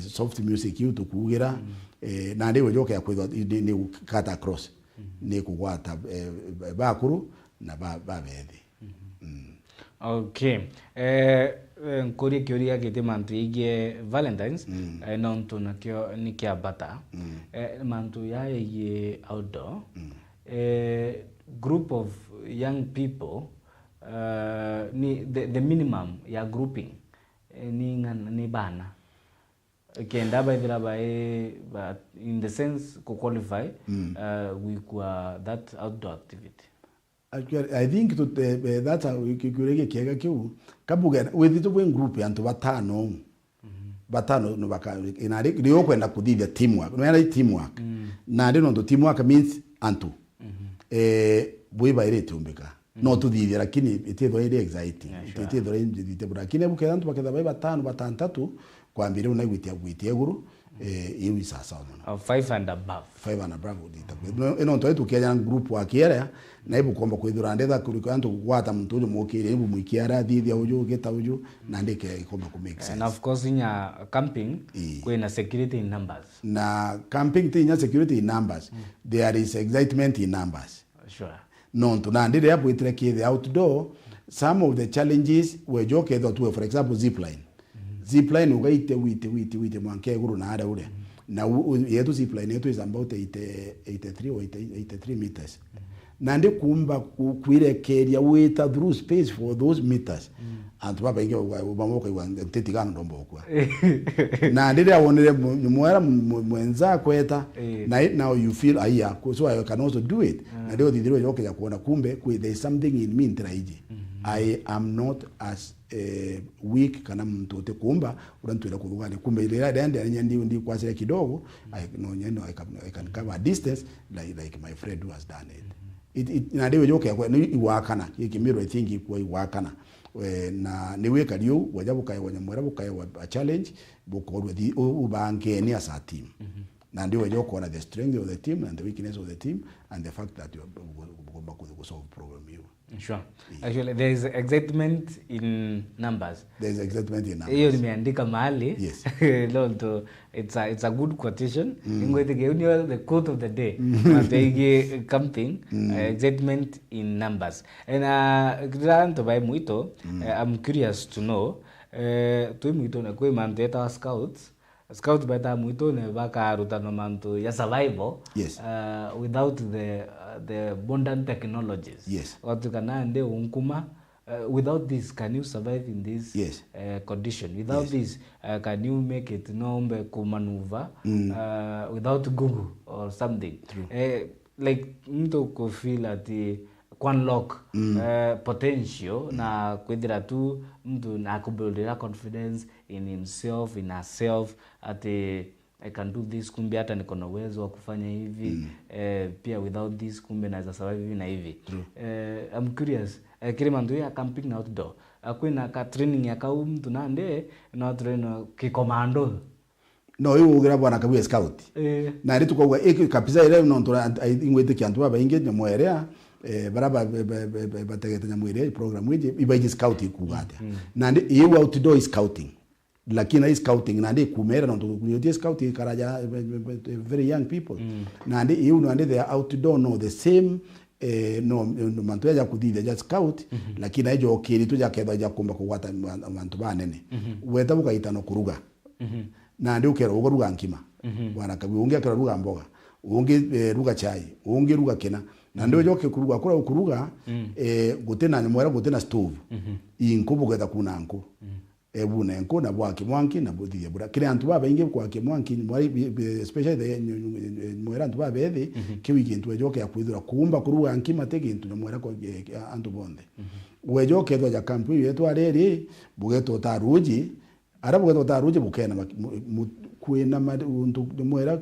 soft music you tukugira na ndiwe joke akwithwa ni cut across ni kugwata bakuru na babethi. Okay. Nkori kioria gite mantu igie Valentines nonto nakyo nikiabata mantu ya ye outdoor group of young people the minimum ya grouping ni bana kenda baithira ba in the sense to qualify we that outdoor activity. Actually, I think that's how we kurege kiega kiu kabuga with it when group yantu batano no baka inari rio kwenda kuthithia teamwork no yana teamwork na ndi no teamwork means antu buiba ile tumbika no tuthithia lakini ititho ile exciting ititho ile ndite lakini bukera antu baketha bai batano batantatu kwambire unagwitia guru iwi sasa ono 5 and above 5 and above ino nto etu kenya group wa kiera na ibu komba kwithura ndetha kuliko antu gwata muntu ujo mukire ibu mukiara thithia ujo geta ujo na ndike ikomba ku make sense. And of course inya camping kwina security in numbers na camping tinya security in numbers there is excitement in numbers sure no nto na ndire hapo itreke the outdoor some of the challenges we joke that we for example zipline ugaite wite mwanke guru na ada ule na yetu zipline yetu is about 83 or 83 meters na ndi kumba kuirekeria wita through space for those meters and baba inge ubamoka iwa ntetikana ndombo kwa na ndire awonere mwera mwenza kweta na now you feel aya so I can also do it na ndio thithirwe yoke ya kuona kumbe there is something in me ntraiji I am not as weak kana mtu te kumba urantwira kudugane kumbe ile ndende ndi kwasire kidogo I can cover distance like my friend who has done it na ndio yoke kwa iwakana ikimiro I think iko iwakana na niwe kaliyo wajabuka wanyamwera buka a challenge bukorwe di ubange ni as a team na ndio yoke on the strength of the team and the weakness of the team and the fact that you go solve problem you. Sure. Actually, there is excitement in numbers. There is excitement in numbers. Hiyo nimeandika mahali. Yes. Lolo, it's a good quotation. Ingwete geunyo the quote of the day. Matege camping, excitement in numbers. And kiranto by muito, I'm curious to know. Tu muito na kwe manteta scouts. Scouts beta muito ne baka rutano manto ya survival. Yes. Without the modern technologies. Yes. Watu kana nde unkuma without this can you survive in this yes. Condition? Without this can you make it nombe kumaneuver without Google or something? Like mtu ko feel ati unlock potential na kwithira tu mtu na kubuildira confidence in himself in herself ati I can do this kumbe hata niko na uwezo wa kufanya hivi pia without this kumbe naweza survive hivi na hivi. I'm curious kile mandu ya camping na outdoor kwina ka training ya kau mtu nande no train kikomando no iwo gira bwana kabu scout na ndi tukogwa kabisa ile no ntora ingwete kyantu baba inge nyamwerea baraba bategeta nyamwerea program ije ibaje scout ikugata na ndi iwo outdoor scouting lakini hii scouting na ndi kumera no kunyotie scouting karaja very young people na ndi iwo no ndi they are outdoor no the same no mantu ya kudida ya scout lakini ajo okiri tu ya kedwa ya kumba kugwata mantu banene weta bukaita no kuruga na ndi ukero uruga nkima bwana kabi unge akara ruga mboga unge ruga chai unge ruga kena na ndio joke kuruga kura ukuruga gutena nyamwera gutena stove inkubu geta kunanko ebuna enko na bwaki mwanki na bodhiye bura kile antu baba inge kwake mwanki mwari especially the mwera antu baba ede kiwiki ntu joke ya kuidura kumba kuruga nkima tege ntu nyamwera kwa antu bonde wejoke do ya kampu yetu areri bugeto taruji arabu geto taruji bukena kuena untu mwera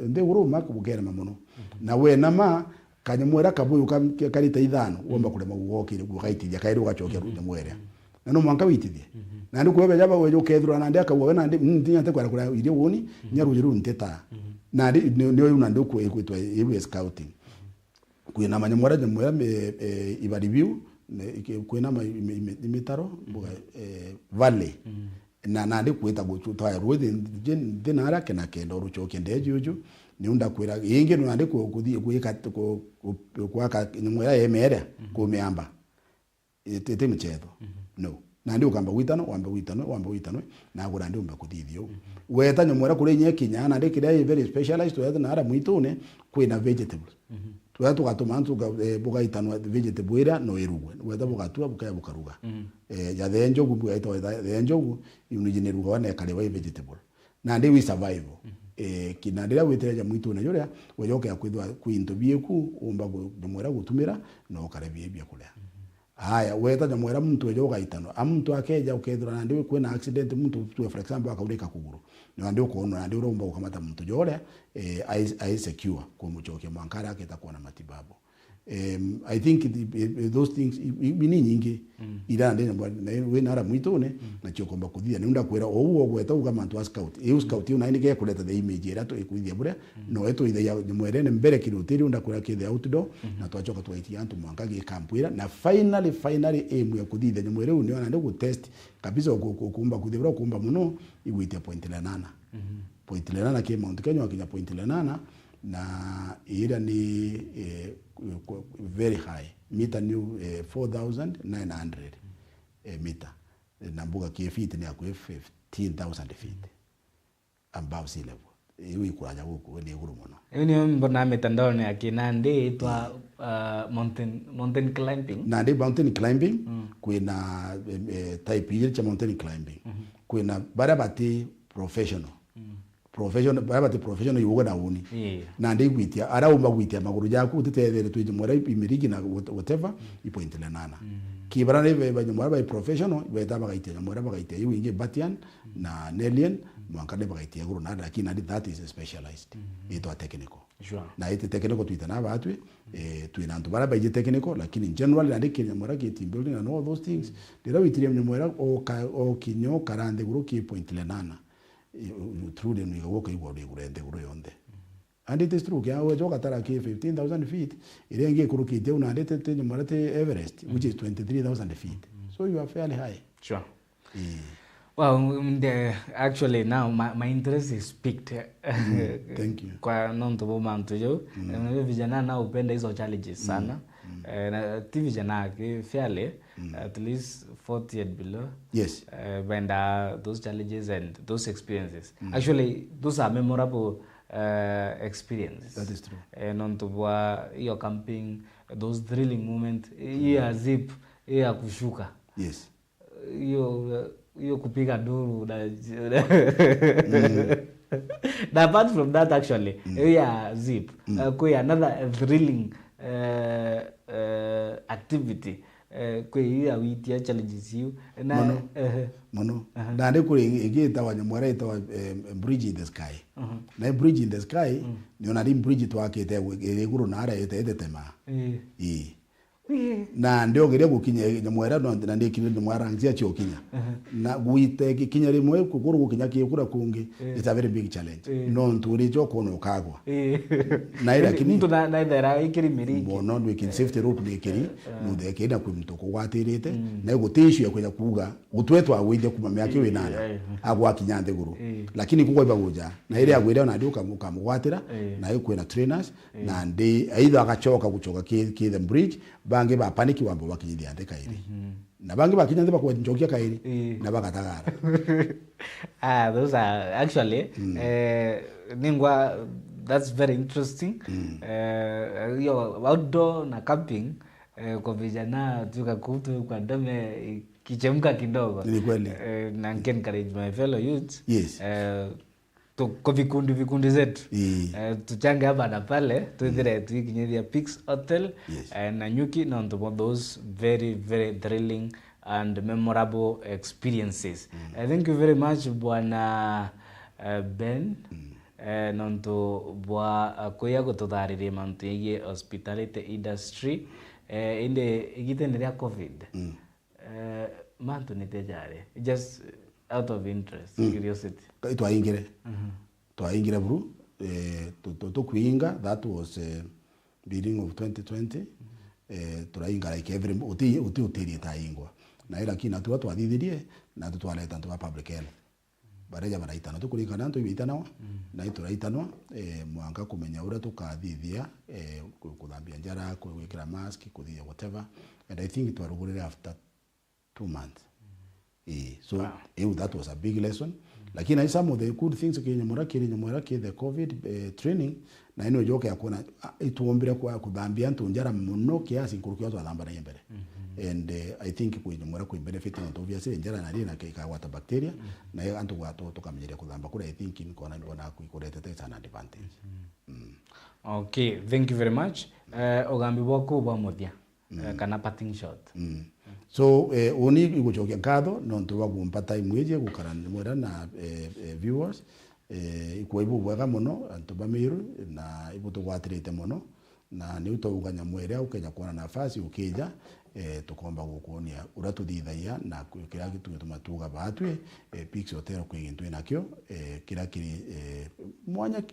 nde uruma kubukena mamuno na we nama kanyamwera kabuyu karita ithano womba kulema gukire gukaitija kairo gachoke ruja mwera nano mwanka witithie na ndi kuwe jaba wejo kethura na ndi akawe na ndi ntinya te kwara irie woni nyaru jiru nteta na ndi nyo yuna ndi ku ekwitwa ebu scouting kuina manyamwera ibari view kuina imitaro valley na ndi kuita guchuta ruthi ndinara kena kendo ruchoke ndejuju ni unda kwira inge no ndi kuthi kuika kwa nyamwera yemera kumeamba tete mchezo no na ndi ukamba witano na gura ndi umba kuthithio weta nyamwera kuri nyekinya na ndi kire very specialized to na ara mwitune kwina vegetables tuya tugatuma ntu buga itano vegetable ira no irugwe weta bugatua bukaya bukaruga ya thenjo gubuga ito thenjo unijine ruga wana kale wa vegetable na ndi we survive kinandira witira mwitune yoria wejoke yakwithwa kwinto bieku umba nyamwera gutumira no kare bia kulia haya weta nyamwera mtu ejo gaitano amuntu akeja ukethura na ndi kwena accident mtu tu for example akaurika kuguru ni ndi ukoona na ndi uromba ukamata mtu jore ai secure kwa muchoke mwankara akitakuwa na matibabu I think those things bini nyingi ira ndi we nara mwitone na chokomba kuthia ni unda kwera owo gweta ukama ntu scout scout una ndi ke kuleta the image era to ikuthia bure no eto ide ya nyamwera ne mbere kirutiri unda kwera ke the outdoor na twachoka twaitia antu mwanka ge kampwira na finally aim ya kuthia nyamwera uni ona ndi ku test kabisa kumba kuthia kumba muno igwite point la 8 point la 8 ke Mount Kenya akinya point la 8 na ira ni very high meter new 4,900 meter na mbuga kia feet ni akwe 15,000 feet above sea level iwi kuranya huko ni guru muno ni mbona mitandao ni akina ndi itwa mountain climbing na ndi mountain climbing kwina type ile cha mountain climbing kwina barabati professional barabati professional yugo na uni na ndi gwitia ara umba gwitia maguru jaku utethere tuje mwara imirigi na whatever ipoint la 8 kibara ne banyumara by professional beta bagaitia mwara bagaitia yuinge batian na nelian mwankade bagaitia guru na lakini and that is specialized ito technical na ite technical tuitana batwe tuina ntu bara by technical lakini in general na ndike mwara ki team building and all those things dira witiria mwara o kinyo karande guru ki point la 8 through the niwoka igwa gurende guru yonde and it is true kya wejo katara ki 15,000 feet irenge kurukite una ndete te marate Everest which is 23,000 feet so you are fairly high well actually now my interest is piqued thank you kwa nonto bomanto jo vijana na upenda hizo challenges sana na vijana ke fairly at least 40 and below yes when those challenges and those experiences actually those are memorable experiences that is true on to your camping those thrilling moments ya zip ya kushuka yes hiyo kupiga duru na apart from that actually ya zip kwa another thrilling activity kwa hiyo witia challenges you na mono na ndi kuri igita wanyamwara ita bridge in the sky na bridge in the sky ni ona rim bridge twakite iguru na ara ite tema na ndio ngeria gukinya nyamwera no na ndi kinyo nyamwera ngia cio kinya na guite kinya rimwe kuguru gukinya kigura kungi it's a very big challenge no nturi jo kono kagwa na ira kini mtu na ithera ikiri miriki bono ndwe kin safety rope ni kiri no de kenda ku mtu ko gwatirite na gutishu ya kwenya kuga gutwetwa gwije kuma myaki we nana agwa kinya nthiguru lakini kugo ibaguja na ile agwire na nduka mukamugwatira na yuko na trainers na ndi aidha akachoka guchoka ki the bridge bange ba paniki wambo bakinyithia ndeka iri na bange bakinya ndeba kwa njokia kairi na bakatagara those are actually ningwa that's very interesting yo outdoor na camping kwa vijana tukakutu kwa ndame kichemka kidogo ni kweli na encourage my fellow youths yes kwa vikundi zetu tuchange hapa na pale tuithire tuikinyithia Peaks Hotel na Nyuki na those very very thrilling and memorable experiences. Thank you very much bwana Ben nonto bwa kuya gututharirie mantu yigie hospitality industry inde igitenderia covid mantu nitejare just out of interest curiosity twaingire bru to kuinga that was beginning of 2020 turainga like every utiri taingwa na ila kina tu twathithirie na tutwaleta ntu public health bareja baraitana tukurikana ntu ibitanwa na ituraitana mwanga kumenya ura tukathithia kuthambia njara kuwekira mask kuthia whatever and I think it was after 2 months so that was a big lesson lakini some of the good things Nyamwera the covid training na ino joke ya kuona ituombira kwa kuthambia ntu njara muno kiasi nkurukio twathamba na mbere and I think Nyamwera ku benefit not obviously njara na rina ka water bacteria na antu watu tukamenyeria kuthamba kura I think nkona mbona kuikorete it's an advantage okay thank you very much ogambi bwako bwa muthia kana parting shot so oni iguchokia ngatho no ntuba gumpa time yeje gukarana mwera na viewers ikwibu bwega muno antuba miru na ibutugwatirite muno na ni utobuga Nyamwera ukenya kuona nafasi ukija tukomba gukuonia uratuthithaia na kira gitu tumatuga batwe Peaks Hotel kwingintu nakyo kira kiri mwanya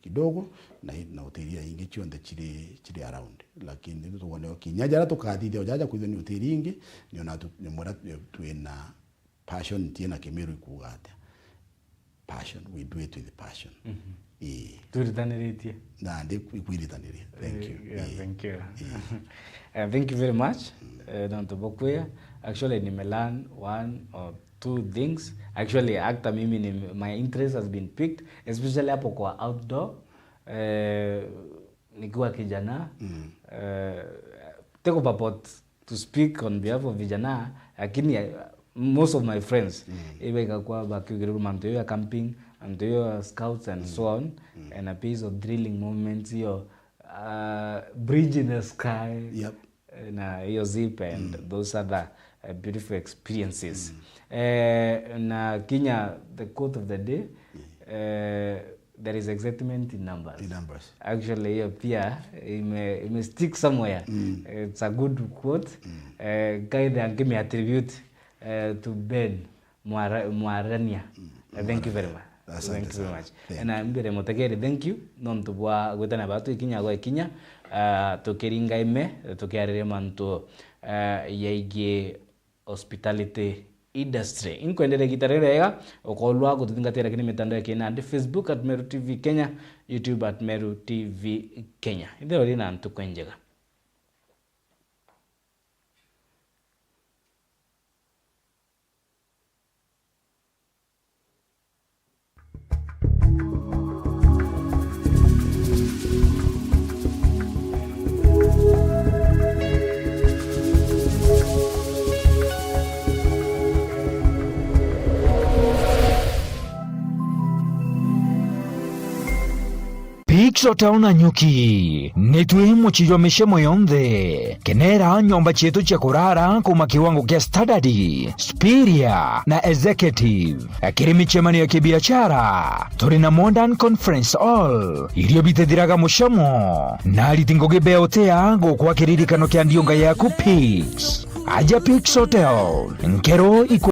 kidogo na hotelia ingi chionde chiri around lakini tuone kinyajara tukathithia ujaja kwithio hoteli ingi niona Nyamwera twina passion tiena Kimiru ikugate passion we do it with passion turithaniritie na ndi ikwiritanire thank you thank you thank you very much Dr. Bokwea actually nimelan 1 or 2 things actually actor mimi my interest has been picked especially hapo kwa outdoor nikiwa kijana take up to speak on behalf of vijana lakini most of my friends iwe ikakuwa bakigiru manto ya camping and your scouts and so on and a piece of drilling moments your bridge in the sky na hiyo zip and those other beautiful experiences na Kenya the quote of the day there is excitement in numbers actually hiyo pia ime stick somewhere it's a good quote guide angime attribute to Ben Mwarania thank you very much thank you very much na mbere motegere thank you nonto bwa gwetana batu ikinya gwa ikinya tukiringa ime tukiarire manto yaige hospitality industry inkwendere gitarerega okolwa gututhingatira kini mitandao ya Kenya Facebook @Meru TV Kenya YouTube @Meru TV Kenya ithero rina ntukwenjega Pix Hotel na nyuki nitwi muchijwa mishemo yonthe kenera nyomba chetu cha kurara kuma kiwango kia standard, Spiria na executive. Akiri michemani ya kibiashara turi na Modern Conference Hall irio bitethiraga mushamo na litingoge beotea go kwa kiririkano kia ndionga yaku Pix. Aja Pix Hotel nkero